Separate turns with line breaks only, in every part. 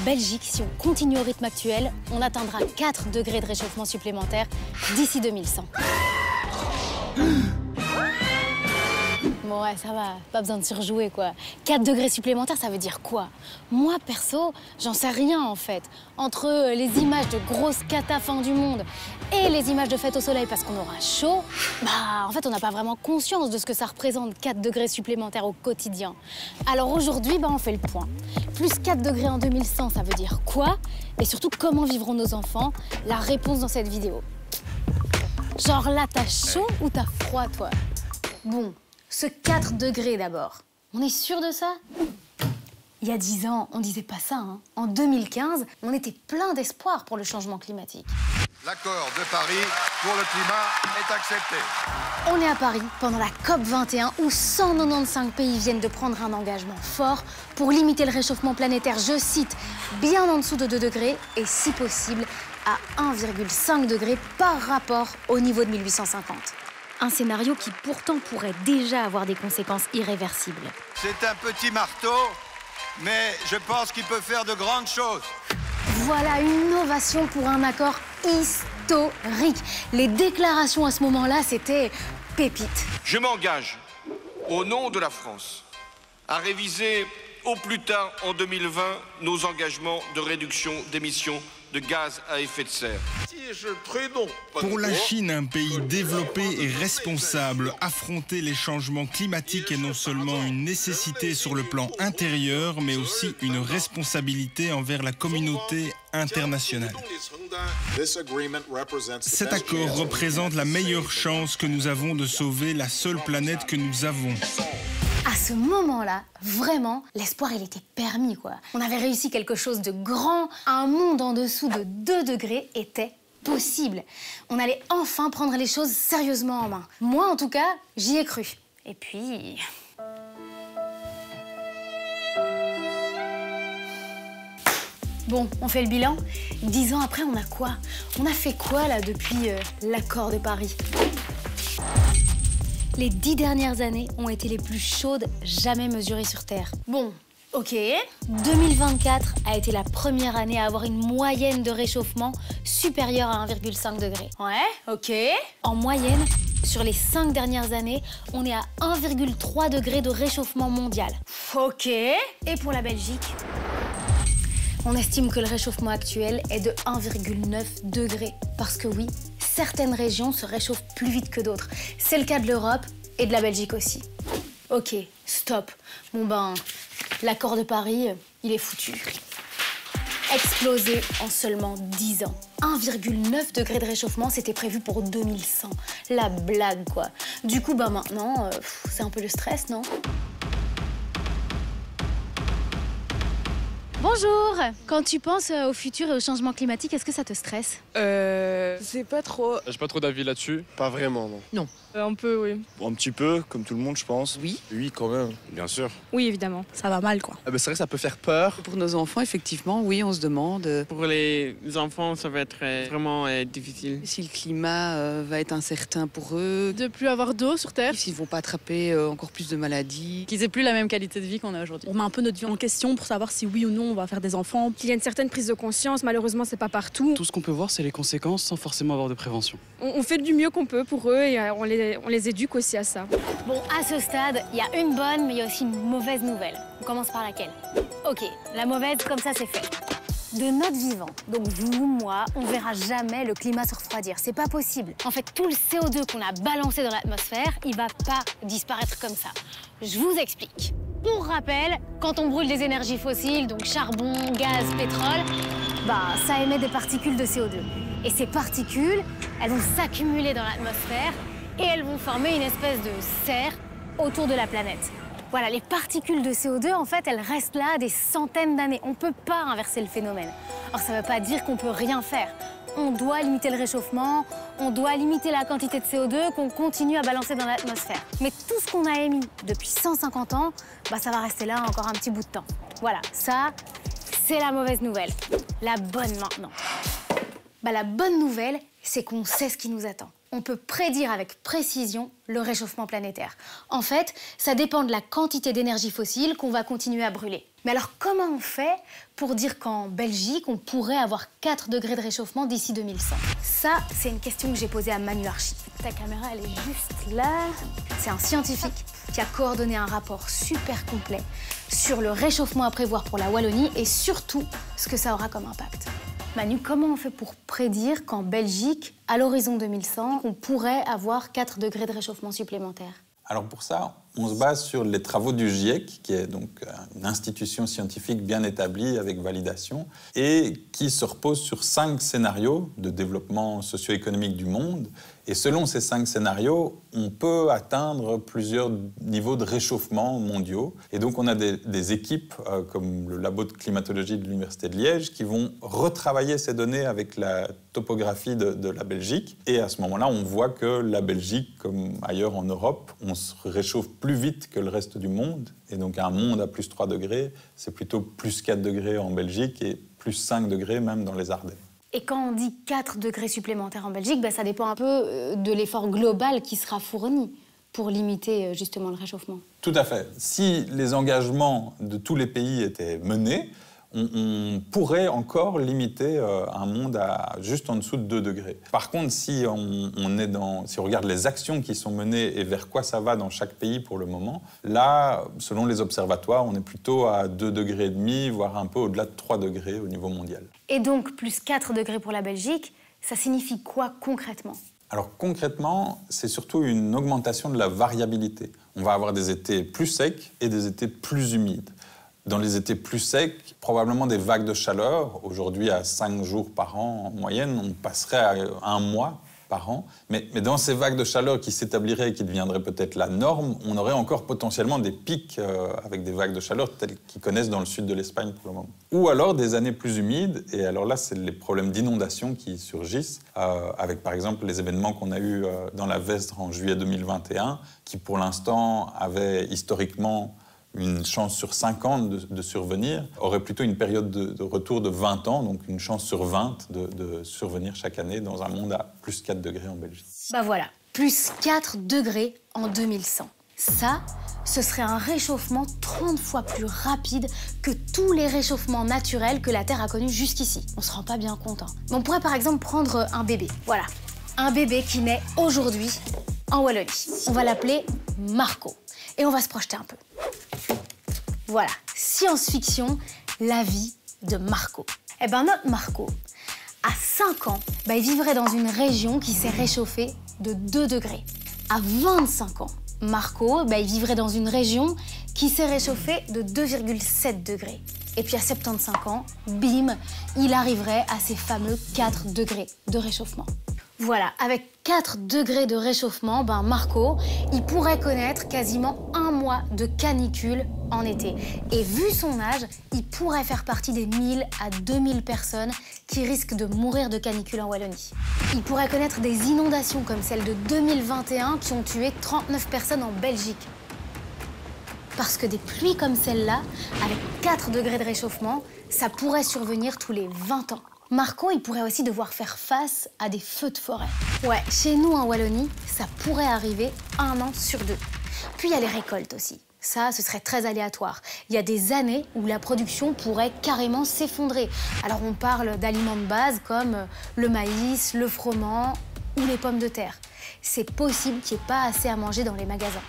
Belgique, si on continue au rythme actuel, on atteindra 4 degrés de réchauffement supplémentaire d'ici 2100. Bon ouais, ça va, pas besoin de surjouer quoi. 4 degrés supplémentaires, ça veut dire quoi? Moi, perso, j'en sais rien en fait. Entre les images de grosses catas fin du monde et les images de fête au soleil parce qu'on aura chaud, en fait, on n'a pas vraiment conscience de ce que ça représente 4 degrés supplémentaires au quotidien. Alors aujourd'hui, on fait le point. Plus 4 degrés en 2100, ça veut dire quoi? Et surtout, comment vivront nos enfants? La réponse dans cette vidéo. Genre là, t'as chaud ou t'as froid, toi? Bon. Ce 4 degrés d'abord. On est sûr de ça? Il y a 10 ans, on disait pas ça. Hein. En 2015, on était plein d'espoir pour le changement climatique.
L'accord de Paris pour le climat est accepté.
On est à Paris pendant la COP21 où 195 pays viennent de prendre un engagement fort pour limiter le réchauffement planétaire, je cite, bien en dessous de 2 degrés et si possible à 1,5 degré par rapport au niveau de 1850. Un scénario qui pourtant pourrait déjà avoir des conséquences irréversibles.
C'est un petit marteau, mais je pense qu'il peut faire de grandes choses.
Voilà une ovation pour un accord historique. Les déclarations à ce moment-là, c'était pépite.
Je m'engage, au nom de la France, à réviser au plus tard en 2020 nos engagements de réduction d'émissions de gaz à effet de serre.
Pour la Chine, un pays développé et responsable, affronter les changements climatiques est non seulement une nécessité sur le plan intérieur, mais aussi une responsabilité envers la communauté internationale. Cet accord représente la meilleure chance que nous avons de sauver la seule planète que nous avons.
À ce moment-là, vraiment, l'espoir, il était permis, quoi. On avait réussi quelque chose de grand. Un monde en dessous de 2 degrés était possible. On allait enfin prendre les choses sérieusement en main. Moi, en tout cas, j'y ai cru. Et puis... Bon, on fait le bilan. 10 ans après, on a quoi? On a fait quoi, là, depuis l'accord de Paris? Les 10 dernières années ont été les plus chaudes jamais mesurées sur Terre. Bon, ok. 2024 a été la première année à avoir une moyenne de réchauffement supérieure à 1,5 degré. Ouais, ok. En moyenne, sur les 5 dernières années, on est à 1,3 degré de réchauffement mondial. Ok. Et pour la Belgique, on estime que le réchauffement actuel est de 1,9 degré. Parce que oui, certaines régions se réchauffent plus vite que d'autres. C'est le cas de l'Europe et de la Belgique aussi. Ok, stop. Bon l'accord de Paris, il est foutu. Explosé en seulement 10 ans. 1,9 degré de réchauffement, c'était prévu pour 2100. La blague, quoi. Du coup, maintenant, c'est un peu le stress, non? Bonjour! Quand tu penses au futur et au changement climatique, est-ce que ça te stresse?
Je sais pas trop.
J'ai pas trop d'avis là-dessus.
Pas vraiment, non.
Non.
Un peu, oui.
Bon, un petit peu, comme tout le monde, je pense.
Oui.
Oui, quand même. Bien sûr.
Oui, évidemment.
Ça va mal, quoi.
C'est vrai que ça peut faire peur.
Pour nos enfants, effectivement, oui, on se demande.
Pour les enfants, ça va être vraiment difficile.
Si le climat va être incertain pour eux.
De plus avoir d'eau sur Terre.
S'ils vont pas attraper encore plus de maladies.
Qu'ils aient plus la même qualité de vie qu'on a aujourd'hui. On met un peu notre vie en question pour savoir si oui ou non on va faire des enfants.
Il y a une certaine prise de conscience, malheureusement, c'est pas partout.
Tout ce qu'on peut voir, c'est les conséquences sans forcément avoir de prévention.
On fait du mieux qu'on peut pour eux et on les éduque aussi à ça.
Bon, à ce stade, il y a une bonne, mais il y a aussi une mauvaise nouvelle. On commence par laquelle? Ok, la mauvaise, comme ça, c'est fait. De notre vivant, donc vous, moi, on verra jamais le climat se refroidir. C'est pas possible. En fait, tout le CO2 qu'on a balancé dans l'atmosphère, il va pas disparaître comme ça. Je vous explique. Pour rappel, quand on brûle des énergies fossiles, donc charbon, gaz, pétrole, ça émet des particules de CO2. Et ces particules, elles vont s'accumuler dans l'atmosphère et elles vont former une espèce de serre autour de la planète. Voilà, les particules de CO2, en fait, elles restent là des centaines d'années. On ne peut pas inverser le phénomène. Alors, ça ne veut pas dire qu'on ne peut rien faire. On doit limiter le réchauffement, on doit limiter la quantité de CO2 qu'on continue à balancer dans l'atmosphère. Mais tout ce qu'on a émis depuis 150 ans, ça va rester là encore un petit bout de temps. Voilà, ça, c'est la mauvaise nouvelle. La bonne maintenant. La bonne nouvelle, c'est qu'on sait ce qui nous attend. on peut prédire avec précision le réchauffement planétaire. En fait, ça dépend de la quantité d'énergie fossile qu'on va continuer à brûler. Mais alors, comment on fait pour dire qu'en Belgique, on pourrait avoir 4 degrés de réchauffement d'ici 2100? Ça, c'est une question que j'ai posée à Manu Archi. Ta caméra, elle est juste là. C'est un scientifique qui a coordonné un rapport super complet sur le réchauffement à prévoir pour la Wallonie et surtout ce que ça aura comme impact. Manu, comment on fait pour prédire qu'en Belgique, à l'horizon 2100, on pourrait avoir 4 degrés de réchauffement supplémentaire?
Alors pour ça, on se base sur les travaux du GIEC, qui est donc une institution scientifique bien établie avec validation, et qui se repose sur 5 scénarios de développement socio-économique du monde. Et selon ces 5 scénarios, on peut atteindre plusieurs niveaux de réchauffement mondiaux. Et donc on a des équipes, comme le labo de climatologie de l'Université de Liège, qui vont retravailler ces données avec la topographie de la Belgique. Et à ce moment-là, on voit que la Belgique, comme ailleurs en Europe, on se réchauffe plus vite que le reste du monde. Et donc un monde à plus 3 degrés, c'est plutôt plus 4 degrés en Belgique et plus 5 degrés même dans les Ardennes.
Et quand on dit 4 degrés supplémentaires en Belgique, ça dépend un peu de l'effort global qui sera fourni pour limiter justement le réchauffement.
Tout à fait. Si les engagements de tous les pays étaient menés, on pourrait encore limiter un monde à juste en dessous de 2 degrés. Par contre, si on regarde les actions qui sont menées et vers quoi ça va dans chaque pays pour le moment, là, selon les observatoires, on est plutôt à 2,5 degrés, voire un peu au-delà de 3 degrés au niveau mondial.
Et donc, plus 4 degrés pour la Belgique, ça signifie quoi concrètement?
Alors concrètement, c'est surtout une augmentation de la variabilité. On va avoir des étés plus secs et des étés plus humides. Dans les étés plus secs, probablement des vagues de chaleur. Aujourd'hui, à 5 jours par an en moyenne, on passerait à 1 mois par an. Mais dans ces vagues de chaleur qui s'établiraient et qui deviendraient peut-être la norme, on aurait encore potentiellement des pics avec des vagues de chaleur telles qu'ils connaissent dans le sud de l'Espagne pour le moment. Ou alors des années plus humides. Et alors là, c'est les problèmes d'inondation qui surgissent, avec par exemple les événements qu'on a eus dans la Vesdre en juillet 2021, qui pour l'instant avaient historiquement une chance sur 50 ans de survenir, aurait plutôt une période de retour de 20 ans, donc une chance sur 20 de survenir chaque année dans un monde à plus 4 degrés en Belgique.
Voilà, plus 4 degrés en 2100. Ça, ce serait un réchauffement 30 fois plus rapide que tous les réchauffements naturels que la Terre a connus jusqu'ici. On se rend pas bien compte, hein. Mais on pourrait par exemple prendre un bébé. Voilà, un bébé qui naît aujourd'hui en Wallonie. On va l'appeler Marco. Et on va se projeter un peu. Voilà, science-fiction, la vie de Marco. Notre Marco, à 5 ans, il vivrait dans une région qui s'est réchauffée de 2 degrés. À 25 ans, Marco, il vivrait dans une région qui s'est réchauffée de 2,7 degrés. Et puis à 75 ans, bim, il arriverait à ces fameux 4 degrés de réchauffement. Voilà, avec 4 degrés de réchauffement, Marco, il pourrait connaître quasiment 1 mois de canicule en été. Et vu son âge, il pourrait faire partie des 1000 à 2000 personnes qui risquent de mourir de canicule en Wallonie. Il pourrait connaître des inondations comme celle de 2021 qui ont tué 39 personnes en Belgique. Parce que des pluies comme celle-là, avec 4 degrés de réchauffement, ça pourrait survenir tous les 20 ans. Marco, il pourrait aussi devoir faire face à des feux de forêt. Ouais, chez nous en Wallonie, ça pourrait arriver 1 an sur 2. Puis il y a les récoltes aussi. Ça, ce serait très aléatoire. Il y a des années où la production pourrait carrément s'effondrer. Alors on parle d'aliments de base comme le maïs, le froment ou les pommes de terre. C'est possible qu'il n'y ait pas assez à manger dans les magasins.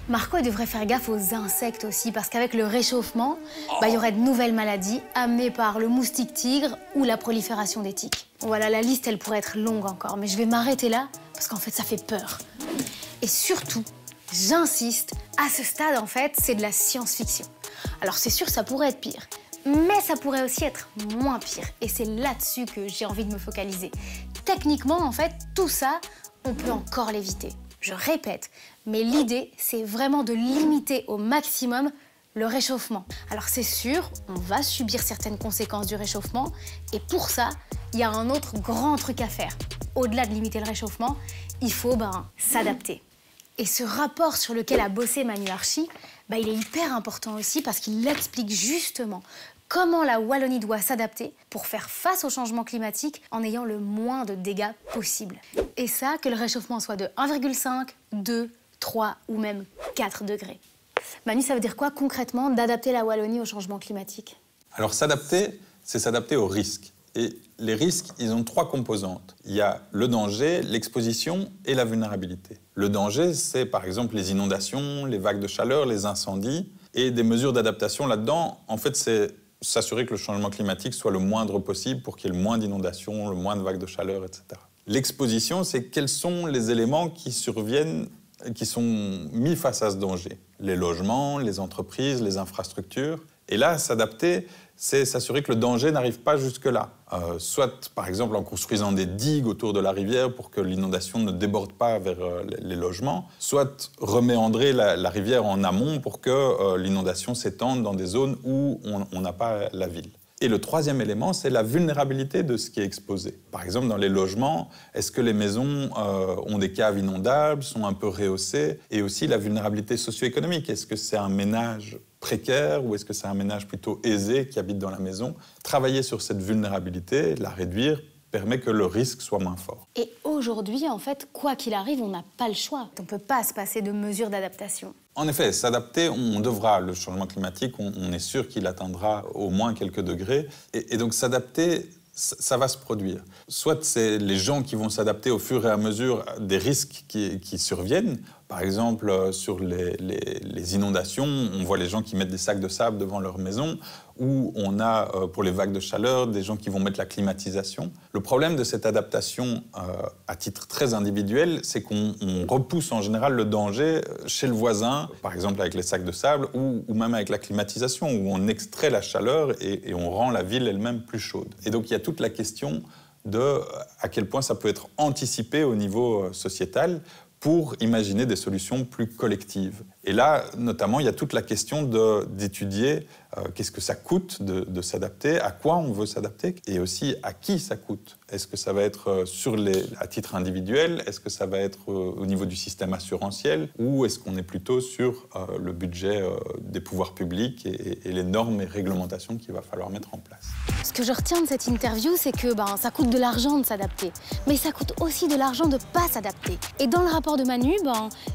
Marco, il devrait faire gaffe aux insectes aussi, parce qu'avec le réchauffement, il y aurait de nouvelles maladies amenées par le moustique tigre ou la prolifération des tiques. Voilà, la liste, elle pourrait être longue encore, mais je vais m'arrêter là, parce qu'en fait, ça fait peur. Et surtout, j'insiste, à ce stade, en fait, c'est de la science-fiction. Alors c'est sûr, ça pourrait être pire, mais ça pourrait aussi être moins pire. Et c'est là-dessus que j'ai envie de me focaliser. Techniquement, en fait, tout ça, on peut encore l'éviter. Je répète, mais l'idée, c'est vraiment de limiter au maximum le réchauffement. Alors c'est sûr, on va subir certaines conséquences du réchauffement, et pour ça, il y a un autre grand truc à faire. Au-delà de limiter le réchauffement, il faut s'adapter. Et ce rapport sur lequel a bossé Manu Archi, il est hyper important aussi parce qu'il explique justement comment la Wallonie doit s'adapter pour faire face au changement climatique en ayant le moins de dégâts possible. Et ça, que le réchauffement soit de 1,5, 2, 3 ou même 4 degrés. Manu, ça veut dire quoi concrètement d'adapter la Wallonie au changement climatique?
Alors s'adapter, c'est s'adapter aux risques. Et les risques, ils ont 3 composantes. Il y a le danger, l'exposition et la vulnérabilité. Le danger, c'est par exemple les inondations, les vagues de chaleur, les incendies. Et des mesures d'adaptation là-dedans, en fait, c'est s'assurer que le changement climatique soit le moindre possible pour qu'il y ait le moins d'inondations, le moins de vagues de chaleur, etc. L'exposition, c'est quels sont les éléments qui surviennent, qui sont mis face à ce danger. Les logements, les entreprises, les infrastructures. Et là, s'adapter, c'est s'assurer que le danger n'arrive pas jusque-là. Soit, par exemple, en construisant des digues autour de la rivière pour que l'inondation ne déborde pas vers les logements, soit reméandrer la rivière en amont pour que l'inondation s'étende dans des zones où on n'a pas la ville. Et le troisième élément, c'est la vulnérabilité de ce qui est exposé. Par exemple, dans les logements, est-ce que les maisons ont des caves inondables, sont un peu rehaussées? Et aussi la vulnérabilité socio-économique. Est-ce que c'est un ménage précaire ou est-ce que c'est un ménage plutôt aisé qui habite dans la maison? Travailler sur cette vulnérabilité, la réduire, permet que le risque soit moins fort.
Et aujourd'hui, en fait, quoi qu'il arrive, on n'a pas le choix. On ne peut pas se passer de mesures d'adaptation.
En effet, s'adapter, on devra. Le changement climatique, on est sûr qu'il atteindra au moins quelques degrés. Et donc s'adapter, ça va se produire. Soit c'est les gens qui vont s'adapter au fur et à mesure des risques qui surviennent. Par exemple, sur les inondations, on voit les gens qui mettent des sacs de sable devant leur maison, ou on a, pour les vagues de chaleur, des gens qui vont mettre la climatisation. Le problème de cette adaptation à titre très individuel, c'est qu'on repousse en général le danger chez le voisin, par exemple avec les sacs de sable, ou même avec la climatisation, où on extrait la chaleur et on rend la ville elle-même plus chaude. Et donc il y a toute la question de à quel point ça peut être anticipé au niveau sociétal pour imaginer des solutions plus collectives. Et là, notamment, il y a toute la question d'étudier qu'est-ce que ça coûte de s'adapter, à quoi on veut s'adapter, et aussi à qui ça coûte. Est-ce que ça va être à titre individuel? Est-ce que ça va être au niveau du système assurantiel? Ou est-ce qu'on est plutôt sur le budget des pouvoirs publics et les normes et réglementations qu'il va falloir mettre en place?
Ce que je retiens de cette interview, c'est que ça coûte de l'argent de s'adapter. Mais ça coûte aussi de l'argent de ne pas s'adapter. Et dans le rapport de Manu,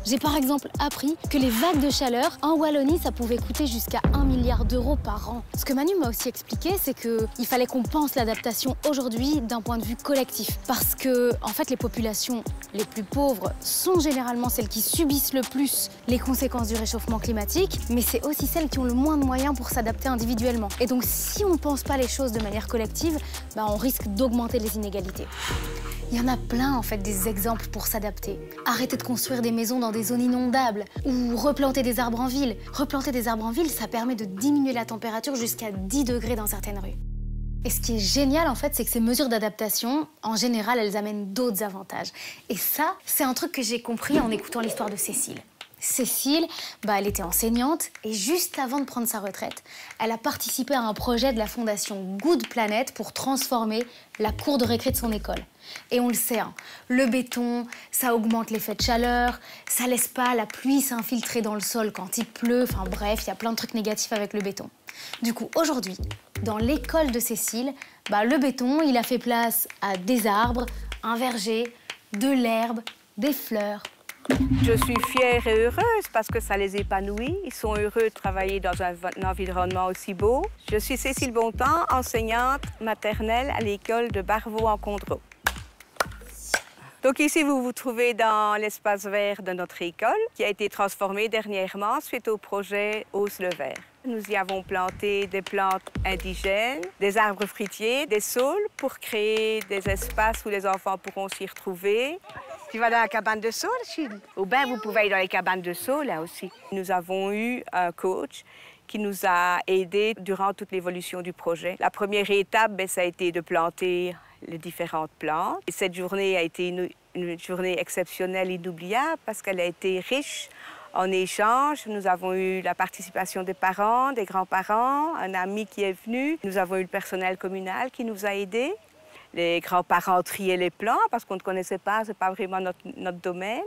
j'ai par exemple appris que les vagues de chaleur en Wallonie, ça pouvait coûter jusqu'à 1 milliard d'euros par an. Ce que Manu m'a aussi expliqué, c'est qu'il fallait qu'on pense l'adaptation aujourd'hui d'un point de vue collectif. Parce que, en fait, les populations les plus pauvres sont généralement celles qui subissent le plus les conséquences du réchauffement climatique, mais c'est aussi celles qui ont le moins de moyens pour s'adapter individuellement. Et donc, si on ne pense pas les choses de manière collective, on risque d'augmenter les inégalités. Il y en a plein, en fait, des exemples pour s'adapter. Arrêter de construire des maisons dans des zones inondables ou replanter des arbres en ville. Replanter des arbres en ville, ça permet de diminuer la température jusqu'à 10 degrés dans certaines rues. Et ce qui est génial, en fait, c'est que ces mesures d'adaptation, en général, elles amènent d'autres avantages. Et ça, c'est un truc que j'ai compris en écoutant l'histoire de Cécile. Cécile, elle était enseignante et juste avant de prendre sa retraite, elle a participé à un projet de la fondation Good Planet pour transformer la cour de récré de son école. Et on le sait, le béton, ça augmente l'effet de chaleur, ça laisse pas la pluie s'infiltrer dans le sol quand il pleut, enfin bref, il y a plein de trucs négatifs avec le béton. Du coup, aujourd'hui, dans l'école de Cécile, le béton, il a fait place à des arbres, un verger, de l'herbe, des fleurs.
Je suis fière et heureuse parce que ça les épanouit. Ils sont heureux de travailler dans un environnement aussi beau. Je suis Cécile Bontemps, enseignante maternelle à l'école de Barvaux-en-Condroz. Donc ici, vous vous trouvez dans l'espace vert de notre école qui a été transformé dernièrement suite au projet Ose le vert. Nous y avons planté des plantes indigènes, des arbres fruitiers, des saules pour créer des espaces où les enfants pourront s'y retrouver. Tu vas dans la cabane de saule, Chine? Ou bien vous pouvez aller dans les cabanes de saule là aussi. Nous avons eu un coach qui nous a aidés durant toute l'évolution du projet. La première étape, ça a été de planter les différentes plantes. Et cette journée a été une journée exceptionnelle, inoubliable, parce qu'elle a été riche en échanges. Nous avons eu la participation des parents, des grands-parents, un ami qui est venu. Nous avons eu le personnel communal qui nous a aidés. Les grands-parents triaient les plants parce qu'on ne connaissait pas, ce n'est pas vraiment notre domaine.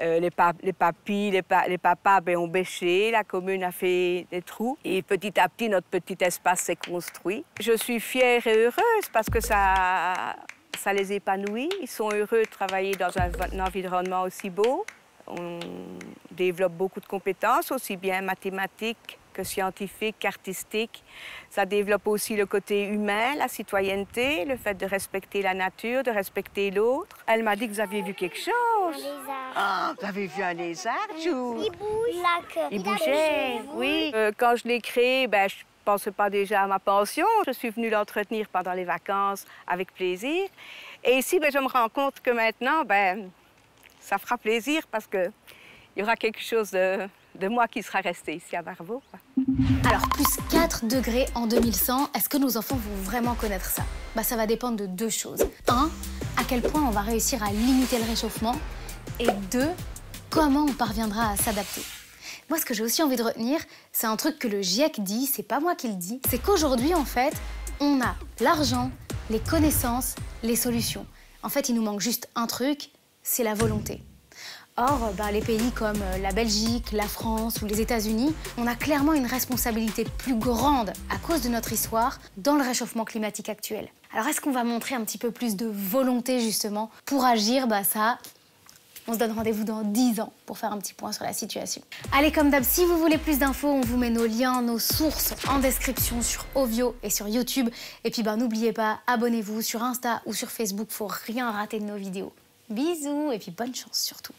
Les papis, les papas ont bêché, la commune a fait des trous. Et petit à petit, notre petit espace s'est construit. Je suis fière et heureuse parce que ça les épanouit. Ils sont heureux de travailler dans un environnement aussi beau. On développe beaucoup de compétences, aussi bien mathématiques que scientifiques, qu'artistiques. Ça développe aussi le côté humain, la citoyenneté, le fait de respecter la nature, de respecter l'autre. Elle m'a dit que vous aviez vu quelque chose.
Un lézard.
Ah, vous avez vu un lézard, Chou?
Il bouge.
Il bougeait, oui. Quand je l'ai créé, je ne pensais pas déjà à ma pension. Je suis venue l'entretenir pendant les vacances avec plaisir. Et ici, je me rends compte que maintenant, ça fera plaisir parce qu'il y aura quelque chose de moi qui sera resté ici à Barvaux.
Alors, plus 4 degrés en 2100, est-ce que nos enfants vont vraiment connaître ça? Ça va dépendre de 2 choses. 1, à quel point on va réussir à limiter le réchauffement. Et 2, comment on parviendra à s'adapter. Moi, ce que j'ai aussi envie de retenir, c'est un truc que le GIEC dit, c'est pas moi qui le dis, c'est qu'aujourd'hui, en fait, on a l'argent, les connaissances, les solutions. En fait, il nous manque juste un truc, c'est la volonté. Or, les pays comme la Belgique, la France ou les États-Unis, on a clairement une responsabilité plus grande à cause de notre histoire dans le réchauffement climatique actuel. Alors, est-ce qu'on va montrer un petit peu plus de volonté, justement, pour agir? Ça, on se donne rendez-vous dans 10 ans pour faire un petit point sur la situation. Allez, comme d'hab, si vous voulez plus d'infos, on vous met nos liens, nos sources en description sur Ovio et sur YouTube. Et puis, n'oubliez pas, abonnez-vous sur Insta ou sur Facebook, faut rien rater de nos vidéos. Bisous et puis bonne chance surtout.